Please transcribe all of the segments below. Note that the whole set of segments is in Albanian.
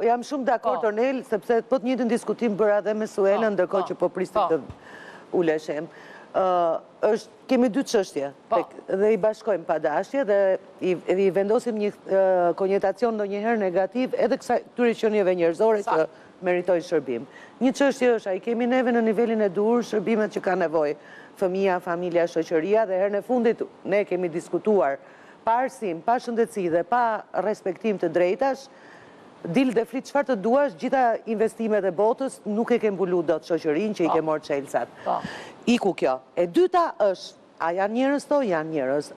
Jam shumë dakord, Ornel, sepse po të njëjtën diskutim bëra edhe me Suelën, ndërkohë që po pristim të uleshem. Kemi dy çështje dhe i bashkojmë pa dashje dhe i vendosim një konjetacion ndonjëherë negativ edhe këtyre qenieve njerëzore që meritojnë shërbim. Një çështje është, ai kemi neve në nivelin e dur shërbimet që ka nevojë fëmia, familja, shoqëria, dhe herën e fundit ne kemi diskutuar pa arsim, pa shëndetësi dhe pa respektim të drejtash, dil dhe flit çfarë të duash, gjitha investimet e botës nuk e ke mbulu dot shoqërinë që i ke marrë Chelsea. Iku kjo. E dyta është, a janë njerëz to? Janë njerëz.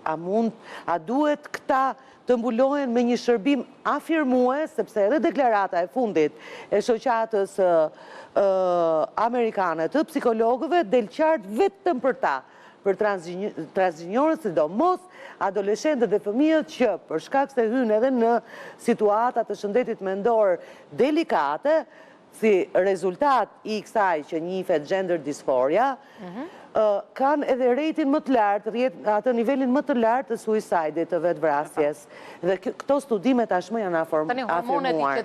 A duhet këta të mbulohen me një shërbim afirmues, sepse edhe deklarata e fundit e shoqatës amerikane të psikologëve del qartë vetëm për ta, për transgjenierët, sidomos adoleshentët dhe fëmijët që për shkak se hynë edhe në situata të shëndetit mendor delikate, si rezultat i kësaj që njihet gender dysphoria, kanë edhe rating më të lartë, atë nivelin më të lartë të suicide, të vetvrasjes. Dhe këto studime tashmë janë afirmuar.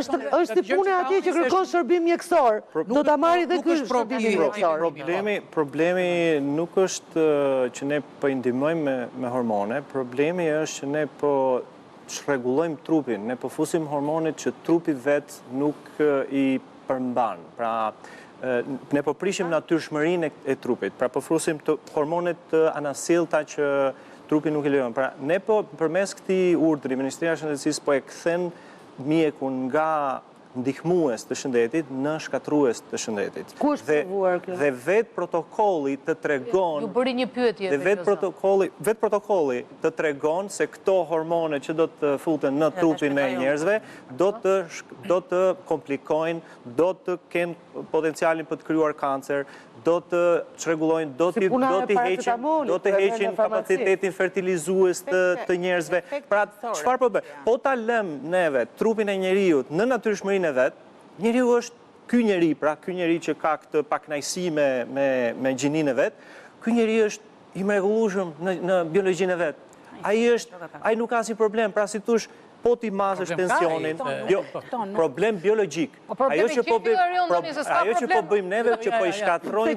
Është puna atje që kërkon shërbim mjekësor. Do ta marrë dhe ky shërbim mjekësor. Problemi nuk është që ne po i ndihmojmë me hormone, problemi është që ne po çrregullojmë trupin, ne po fusim hormonet që trupi vet nuk i përmban. Pra ne po prishim natyrshmërinë e trupit, pra po fusim hormonet të anasillta që trupi nuk i lejon. Pra ne po përmes këtij urdhri Ministria e Shëndetësisë po e kthen mjekun nga ndihmues të shëndetit në shkatrues të shëndetit. Ku është provuar kjo? Dhe vetë protokolli të tregon... Ju bëri një pyetje. Dhe vetë protokolli të tregon se këto hormone që do të futen në trupin e njerëzve do të komplikojnë, do të kenë potencialin për të krijuar kancer, do të çrregullojnë, do të heqin kapacitetin fertilizues të njerëzve. Pra, çfarë po bëj? Po ta lëm neve trupin e njeriut në natyrshmërinë e vet, njeriu është ky njeri, pra ky njeri që ka këtë pakënaqësi me gjininë e vet, ky njeri është i mrekullueshëm në biologjinë e vet. Ai nuk ka asnjë problem, pra si thosh, po ti mazësh tensionin, problem biologjik. Ajo që po bëjmë neve që po i shkatrojmë